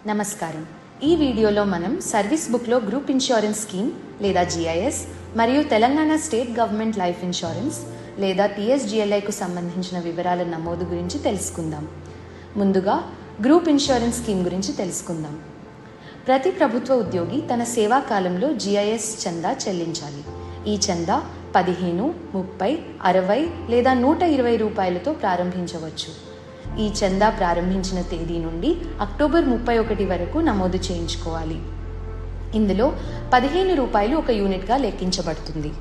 నమస్కారం. ఈ వీడియోలో మనం సర్వీస్ బుక్లో గ్రూప్ ఇన్సూరెన్స్ స్కీమ్ లేదా GIS మరియు Telangana state government life insurance లేదా TSGLIకు సంబంధించిన వివరాల నమోదు గురించి తెలుసుకుందాం. ముందుగా గ్రూప్ ఇన్సూరెన్స్ స్కీమ్ గురించి తెలుసుకుందాం. ప్రతి ప్రభుత్వ ఉద్యోగి తన సేవా కాలంలో GIS చందా చెల్లించాలి. ఈ చందా 15, 30, 60 లేదా 120 రూపాయలతో ప్రారంభించవచ్చు. ఈ చందా ప్రారంభించిన తేదీ నుండి అక్టోబర్ 31 వరకు నమోదు చేయించుకోవాలి. ఇందులో 15 రూపాయలు ఒక యూనిట్గా లెక్కించబడుతుంది.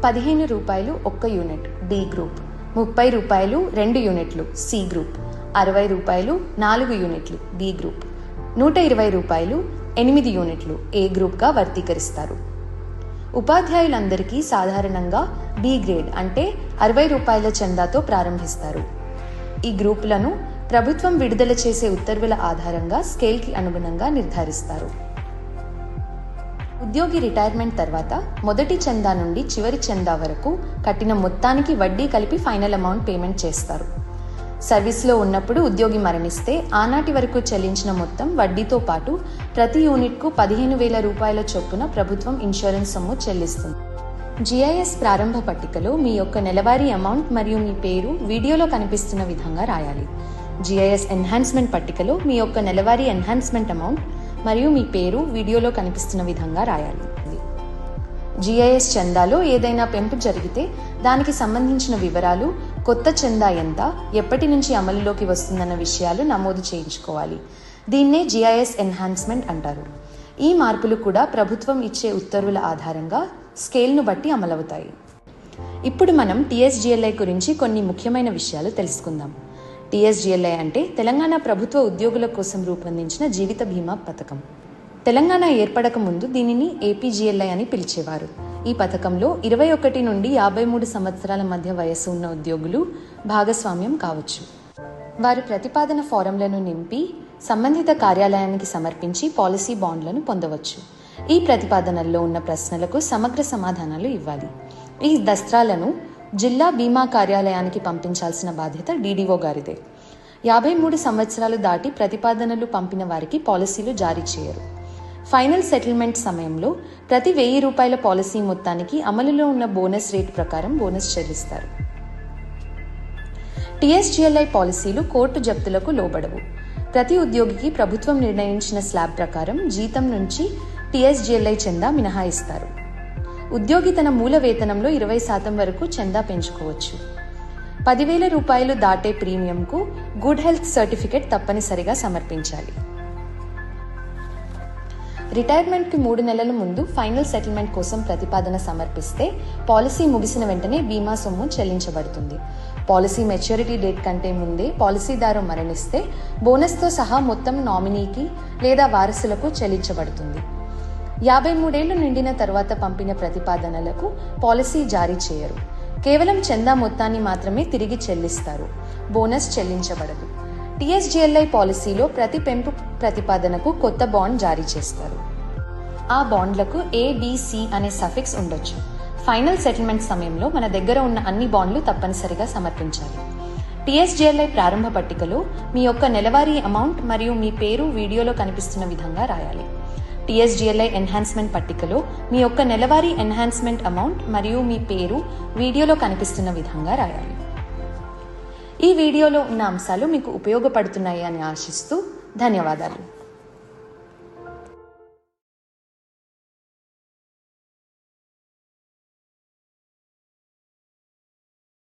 15 రూపాయలు ఒక్క యూనిట్ B గ్రూప్, 30 రూపాయలు 2 యూనిట్లు C గ్రూప్, 60 రూపాయలు 4 యూనిట్లు B గ్రూప్, 120 రూపాయలు 8 యూనిట్లు A గ్రూప్గా వర్గీకరిస్తారు. ఉపాధ్యాయులందరికీ సాధారణంగా B గ్రేడ్ అంటే 60 రూపాయల చందాతో ప్రారంభిస్తారు. ఈ గ్రూపులను ప్రభుత్వం విడుదల చేసే ఉత్తర్వుల ఆధారంగా స్కేల్కి అనుగుణంగా నిర్ధారిస్తారు. ఉద్యోగి రిటైర్మెంట్ తర్వాత మొదటి చందా నుండి చివరి చందా వరకు కట్టిన మొత్తానికి వడ్డీ కలిపి ఫైనల్ అమౌంట్ పేమెంట్ చేస్తారు. సర్వీస్లో ఉన్నప్పుడు ఉద్యోగి మరణిస్తే ఆనాటి వరకు చెల్లించిన మొత్తం వడ్డీతో పాటు ప్రతి యూనిట్కు 15,000 రూపాయల చొప్పున ప్రభుత్వం ఇన్సూరెన్స్ సొమ్ము చెల్లిస్తుంది. GIS ప్రారంభ పట్టికలో మీ యొక్క నెలవారీ అమౌంట్ మరియు మీ పేరు వీడియోలో కనిపిస్తున్న విధంగా రాయాలి. GIS ఎన్హాన్స్మెంట్ పట్టికలో మీ యొక్క నెలవారీ ఎన్హాన్స్మెంట్ అమౌంట్ మరియు మీ పేరు వీడియోలో కనిపిస్తున్న విధంగా రాయాలి. GIS చందాలో ఏదైనా పెంపు జరిగితే దానికి సంబంధించిన వివరాలు, కొత్త చందా ఎంత, ఎప్పటి నుంచి అమలులోకి వస్తుందన్న విషయాలు నమోదు చేయించుకోవాలి. దీన్నే GIS ఎన్హాన్స్మెంట్ అంటారు. ఈ మార్పులు కూడా ప్రభుత్వం ఇచ్చే ఉత్తర్వుల ఆధారంగా స్కేల్ను బట్టి అమలవుతాయి. ఇప్పుడు మనం TSGLI గురించి కొన్ని ముఖ్యమైన విషయాలు తెలుసుకుందాం. TSGLI అంటే తెలంగాణ ప్రభుత్వ ఉద్యోగుల కోసం రూపొందించిన జీవిత బీమా పథకం. తెలంగాణ ఏర్పడక ముందు దీనిని APGLI అని పిలిచేవారు. ఈ పథకంలో 21 నుండి 53 సంవత్సరాల మధ్య వయసు ఉన్న ఉద్యోగులు భాగస్వామ్యం కావచ్చు. వారు ప్రతిపాదన ఫారంలను నింపి సంబంధిత కార్యాలయానికి సమర్పించి పాలసీ బాండ్లను పొందవచ్చు. ఈ ప్రతిపాదనల్లో ఉన్న ప్రశ్నలకు సమగ్ర సమాధానాలు ఇవ్వాలి. ఈ దస్త్రాలను జిల్లా బీమా కార్యాలయానికి పంపించాల్సిన బాధ్యత DDO గారిదే. 53 సంవత్సరాలు దాటి ప్రతిపాదనలు పంపిన వారికి పాలసీలు జారీ చేయరు. ఫైనల్ సెటిల్మెంట్ సమయంలో ప్రతి 1000 రూపాయల పాలసీ మొత్తానికి అమలులో ఉన్న బోనస్ రేట్ ప్రకారం బోనస్ చెల్లిస్తారు. TSGLI పాలసీలు కోర్టు జప్తులకు లోబడవు. ప్రతి ఉద్యోగికి ప్రభుత్వం నిర్ణయించిన స్లాబ్ ప్రకారం జీతం నుంచి TSGLI చందా మినహాయిస్తారు. ఉద్యోగి తన మూల వేతనంలో 20% వరకు చందా పెంచుకోవచ్చు. 10,000 రూపాయలు దాటే ప్రీమియంకు గుడ్ హెల్త్ సర్టిఫికెట్ తప్పనిసరిగా సమర్పించాలి. రిటైర్మెంట్కి 3 నెలల ముందు ఫైనల్ సెటిల్మెంట్ కోసం ప్రతిపాదన సమర్పిస్తే పాలసీ ముగిసిన వెంటనే బీమా సొమ్ము చెల్లించబడుతుంది. పాలసీ మెచ్యూరిటీ డేట్ కంటే ముందే పాలసీదారు మరణిస్తే బోనస్తో సహా మొత్తం నామినీకి లేదా వారసులకు చెల్లించబడుతుంది. 53 ఏళ్లు నిండిన తర్వాత పంపిన ప్రతిపాదనలకు పాలసీ జారీ చేయరు. కేవలం చందా మొత్తాన్ని మాత్రమే తిరిగి చెల్లిస్తారు. బోనస్ చెల్లించబడదు. TSGLI పాలసీలో ప్రతి పెంపు ప్రతిపాదనకు కొత్త బాండ్ జారీ చేస్తారు. ఆ బాండ్లకు ABC అనే సఫిక్స్ ఉండొచ్చు. ఫైనల్ సెటిల్మెంట్ సమయంలో మన దగ్గర ఉన్న అన్ని బాండ్లు తప్పనిసరిగా సమర్పించాలి. TSGLI ప్రారంభ పట్టికలో మీ యొక్క నెలవారీ అమౌంట్ మరియు మీ పేరు వీడియోలో కనిపిస్తున్న విధంగా రాయాలి. TSGLI ఎన్హాన్స్మెంట్ పట్టికలో మీ యొక్క నెలవారీ ఎన్హాన్స్మెంట్ అమౌంట్ మరియు మీ పేరు వీడియోలో కనిపిస్తున్న విధంగా రాయాలి. ఈ వీడియోలో ఉన్న అంశాలు మీకు ఉపయోగపడుతున్నాయి అని ఆశిస్తూ ధన్యవాదాలు.